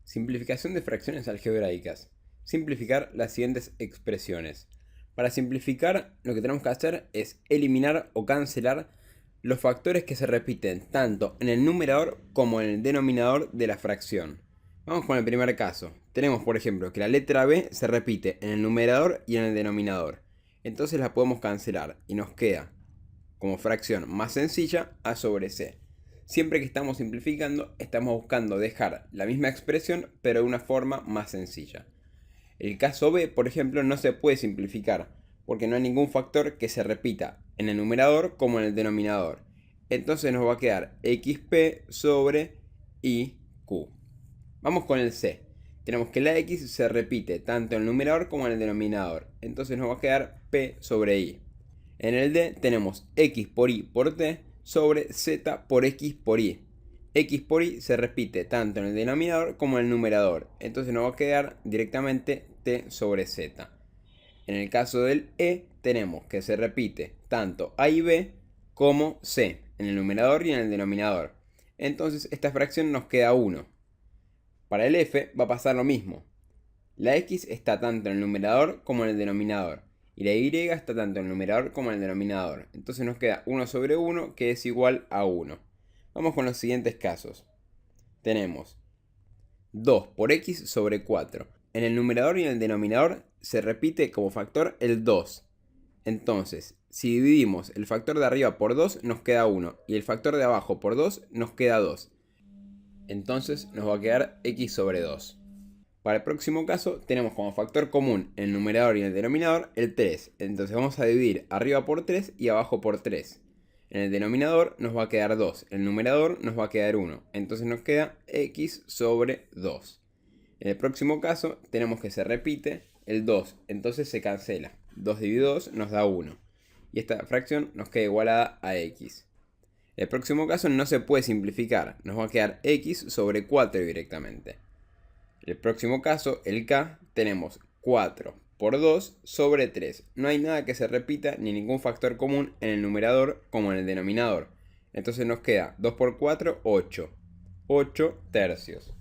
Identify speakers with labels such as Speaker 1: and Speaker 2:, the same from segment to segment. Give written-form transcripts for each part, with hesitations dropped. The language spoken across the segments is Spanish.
Speaker 1: Simplificación de fracciones algebraicas. Simplificar las siguientes expresiones. Para simplificar, lo que tenemos que hacer es eliminar o cancelar los factores que se repiten tanto en el numerador como en el denominador de la fracción. Vamos con el primer caso. Tenemos, por ejemplo, que la letra B se repite en el numerador y en el denominador. Entonces la podemos cancelar y nos queda como fracción más sencilla A sobre C. Siempre que estamos simplificando, estamos buscando dejar la misma expresión, pero de una forma más sencilla. El caso B, por ejemplo, no se puede simplificar, porque no hay ningún factor que se repita en el numerador como en el denominador. Entonces nos va a quedar xp sobre iq. Vamos con el C. Tenemos que la x se repite tanto en el numerador como en el denominador. Entonces nos va a quedar p sobre i. En el D tenemos x por y por t sobre z por x por y. X por y se repite tanto en el denominador como en el numerador. Entonces nos va a quedar directamente t sobre z. En el caso del E tenemos que se repite tanto A y B como C en el numerador y en el denominador. Entonces esta fracción nos queda 1. Para el F va a pasar lo mismo. La X está tanto en el numerador como en el denominador. Y la Y está tanto en el numerador como en el denominador. Entonces nos queda 1 sobre 1 que es igual a 1. Vamos con los siguientes casos. Tenemos 2 por x sobre 4. En el numerador y en el denominador se repite como factor el 2. Entonces, si dividimos el factor de arriba por 2 nos queda 1. Y el factor de abajo por 2 nos queda 2. Entonces nos va a quedar x sobre 2. Para el próximo caso tenemos como factor común en el numerador y en el denominador el 3. Entonces vamos a dividir arriba por 3 y abajo por 3. En el denominador nos va a quedar 2. En el numerador nos va a quedar 1. Entonces nos queda x sobre 2. En el próximo caso tenemos que se repite el 2. Entonces se cancela. 2 dividido 2 nos da 1. Y esta fracción nos queda igualada a x. El próximo caso no se puede simplificar. Nos va a quedar x sobre 4 directamente. El próximo caso, el K, tenemos 4 por 2 sobre 3. No hay nada que se repita ni ningún factor común en el numerador como en el denominador. Entonces nos queda 2 por 4, 8. 8 tercios.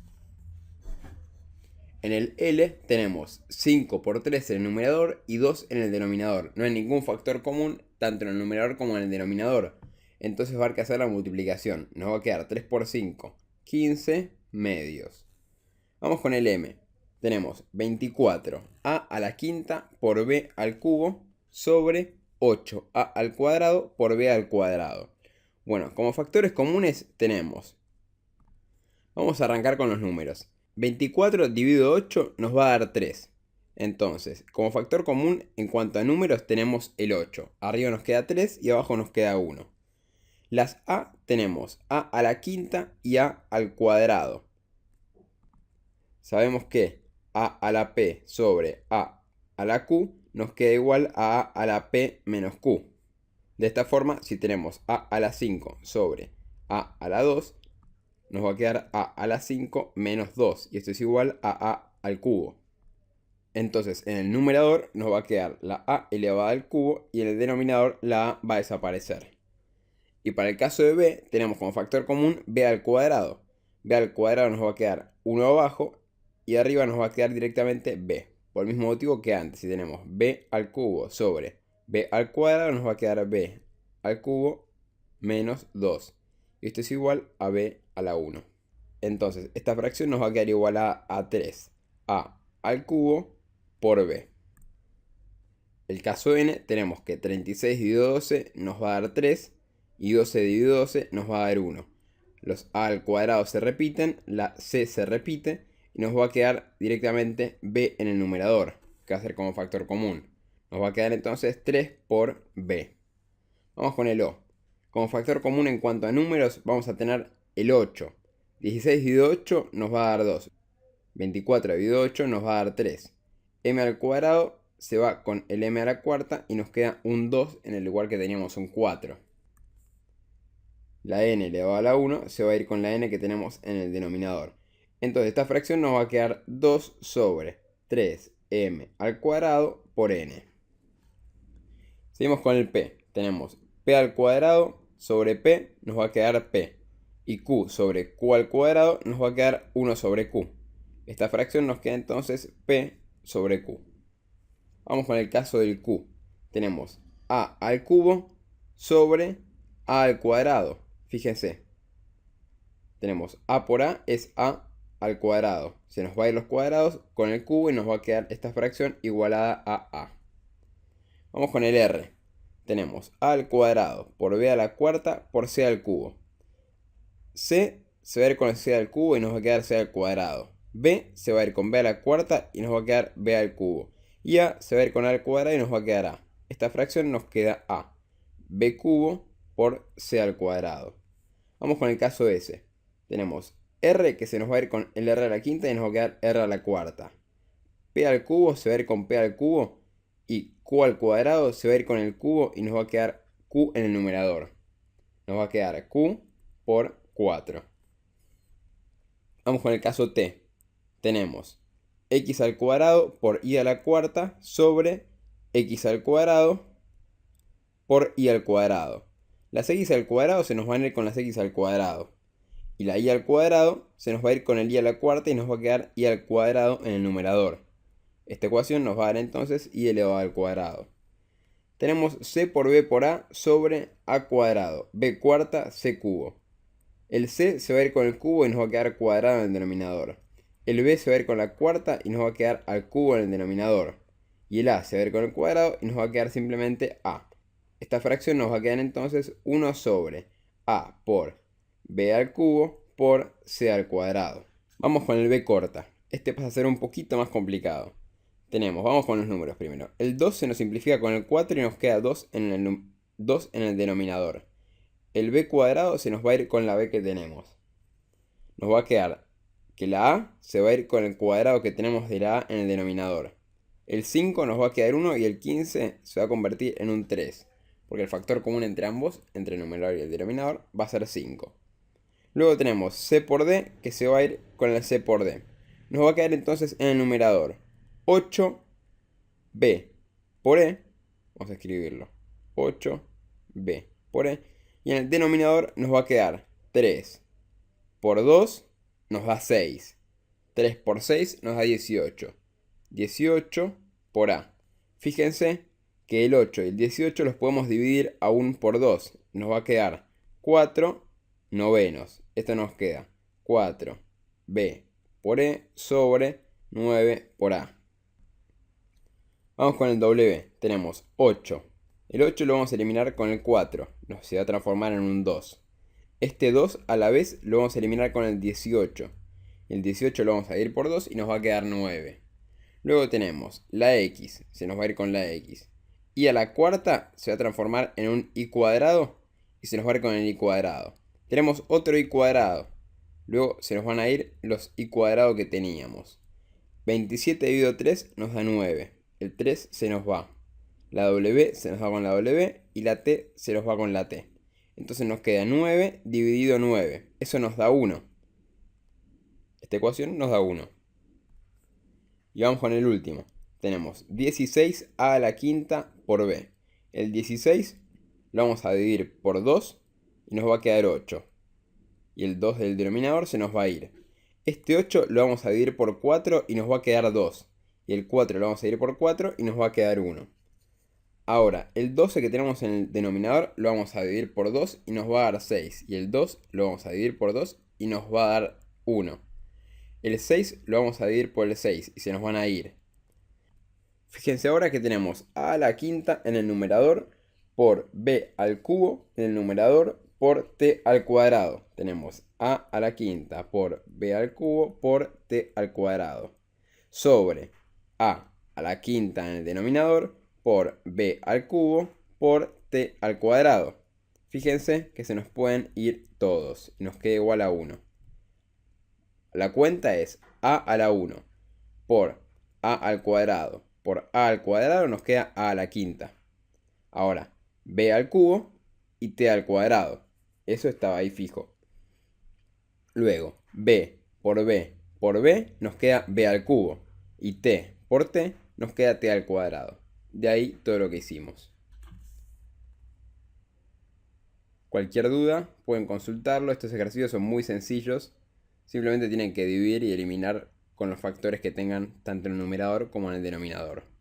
Speaker 1: En el L tenemos 5 por 3 en el numerador y 2 en el denominador. No hay ningún factor común tanto en el numerador como en el denominador. Entonces va a haber que hacer la multiplicación. Nos va a quedar 3 por 5, 15 medios. Vamos con el M. Tenemos 24 a la quinta por b al cubo sobre 8a al cuadrado por b al cuadrado. Bueno, como factores comunes tenemos. Vamos a arrancar con los números. 24 dividido 8 nos va a dar 3. Entonces, como factor común en cuanto a números tenemos el 8. Arriba nos queda 3 y abajo nos queda 1. Las a tenemos a la quinta y a al cuadrado. Sabemos que a la p sobre a la q nos queda igual a la p menos q. De esta forma, si tenemos a la 5 sobre a la 2, nos va a quedar a la 5 menos 2. Y esto es igual a al cubo. Entonces, en el numerador nos va a quedar la a elevada al cubo y en el denominador la a va a desaparecer. Y para el caso de b, tenemos como factor común b al cuadrado. B al cuadrado nos va a quedar 1 abajo y arriba nos va a quedar directamente b. Por el mismo motivo que antes, si tenemos b al cubo sobre b al cuadrado, nos va a quedar b al cubo menos 2. Y esto es igual a b a la 1. Entonces, esta fracción nos va a quedar igual a 3. A al cubo por b. El caso n, tenemos que 36 dividido 12 nos va a dar 3. Y 12 dividido 12 nos va a dar 1. Los a al cuadrado se repiten, la c se repite. Y nos va a quedar directamente b en el numerador, que va a ser como factor común. Nos va a quedar entonces 3 por b. Vamos con el O. Como factor común en cuanto a números vamos a tener el 8. 16 dividido 8 nos va a dar 2. 24 dividido 8 nos va a dar 3. M al cuadrado se va con el m a la cuarta y nos queda un 2 en el lugar que teníamos un 4. La n elevado a la 1 se va a ir con la n que tenemos en el denominador. Entonces esta fracción nos va a quedar 2 sobre 3m al cuadrado por n. Seguimos con el p. Tenemos p al cuadrado sobre p nos va a quedar p. Y q sobre q al cuadrado nos va a quedar 1 sobre q. Esta fracción nos queda entonces P sobre Q. Vamos con el caso del Q. Tenemos A al cubo sobre A al cuadrado. Fíjense. Tenemos A por A es A al cuadrado. Se nos va a ir los cuadrados con el cubo y nos va a quedar esta fracción igualada a A. Vamos con el R. Tenemos A al cuadrado por B a la cuarta por C al cubo. C se va a ir con el C al cubo y nos va a quedar C al cuadrado. B se va a ir con B a la cuarta y nos va a quedar B al cubo. Y A se va a ir con A al cuadrado y nos va a quedar A. Esta fracción nos queda A. B cubo por C al cuadrado. Vamos con el caso S. Tenemos R que se nos va a ir con el R a la quinta y nos va a quedar R a la cuarta. P al cubo se va a ir con P al cubo y Q al cuadrado se va a ir con el cubo y nos va a quedar Q en el numerador. Nos va a quedar Q por 4. Vamos con el caso T. Tenemos x al cuadrado por y a la cuarta sobre x al cuadrado por y al cuadrado. Las x al cuadrado se nos van a ir con las x al cuadrado. Y la y al cuadrado se nos va a ir con el y a la cuarta y nos va a quedar y al cuadrado en el numerador. Esta ecuación nos va a dar entonces y elevado al cuadrado. Tenemos c por b por a sobre a cuadrado, b cuarta, c cubo. El c se va a ir con el cubo y nos va a quedar cuadrado en el denominador. El b se va a ir con la cuarta y nos va a quedar al cubo en el denominador. Y el a se va a ir con el cuadrado y nos va a quedar simplemente a. Esta fracción nos va a quedar entonces 1 sobre a por b al cubo por c al cuadrado. Vamos con el b corta. Este pasa a ser un poquito más complicado. Vamos con los números primero. El 2 se nos simplifica con el 4 y nos queda 2 en el denominador. El b cuadrado se nos va a ir con la b que tenemos. Nos va a quedar que la a se va a ir con el cuadrado que tenemos de la a en el denominador. El 5 nos va a quedar 1 y el 15 se va a convertir en un 3. Porque el factor común entre ambos, entre el numerador y el denominador, va a ser 5. Luego tenemos c por d que se va a ir con el c por d. Nos va a quedar entonces en el numerador 8b por e. Vamos a escribirlo. 8b por e. Y en el denominador nos va a quedar 3 por 2 nos da 6. 3 por 6 nos da 18. 18 por a. Fíjense que el 8 y el 18 los podemos dividir aún por 2. Nos va a quedar 4 novenos. Esto nos queda 4b por e sobre 9 por a. Vamos con el W. Tenemos 8. El 8 lo vamos a eliminar con el 4. Se va a transformar en un 2. Este 2 a la vez lo vamos a eliminar con el 18. El 18 lo vamos a dividir por 2 y nos va a quedar 9. Luego tenemos la x. Se nos va a ir con la x. Y a la cuarta se va a transformar en un y cuadrado y se nos va a ir con el y cuadrado. Tenemos otro y cuadrado. Luego se nos van a ir los y cuadrado que teníamos. 27 dividido 3 nos da 9. El 3 se nos va. La w se nos va con la w y la t se nos va con la t. Entonces nos queda 9 dividido 9. Eso nos da 1. Esta ecuación nos da 1. Y vamos con el último. Tenemos 16a a la quinta por b. El 16 lo vamos a dividir por 2 y nos va a quedar 8. Y el 2 del denominador se nos va a ir. Este 8 lo vamos a dividir por 4 y nos va a quedar 2. Y el 4 lo vamos a dividir por 4 y nos va a quedar 1. Ahora, el 12 que tenemos en el denominador lo vamos a dividir por 2 y nos va a dar 6. Y el 2 lo vamos a dividir por 2 y nos va a dar 1. El 6 lo vamos a dividir por el 6 y se nos van a ir. Fíjense ahora que tenemos a a la quinta en el numerador por b al cubo en el numerador por t al cuadrado. Tenemos a la quinta por b al cubo por t al cuadrado. Sobre a la quinta en el denominador por b al cubo por t al cuadrado. Fíjense que se nos pueden ir todos y nos queda igual a 1. La cuenta es a a la 1 por a al cuadrado por a al cuadrado nos queda a la quinta. Ahora, b al cubo y t al cuadrado. Eso estaba ahí fijo. Luego, b por b nos queda b al cubo. Y t por t nos queda t al cuadrado. De ahí todo lo que hicimos. Cualquier duda pueden consultarlo. Estos ejercicios son muy sencillos. Simplemente tienen que dividir y eliminar con los factores que tengan tanto en el numerador como en el denominador.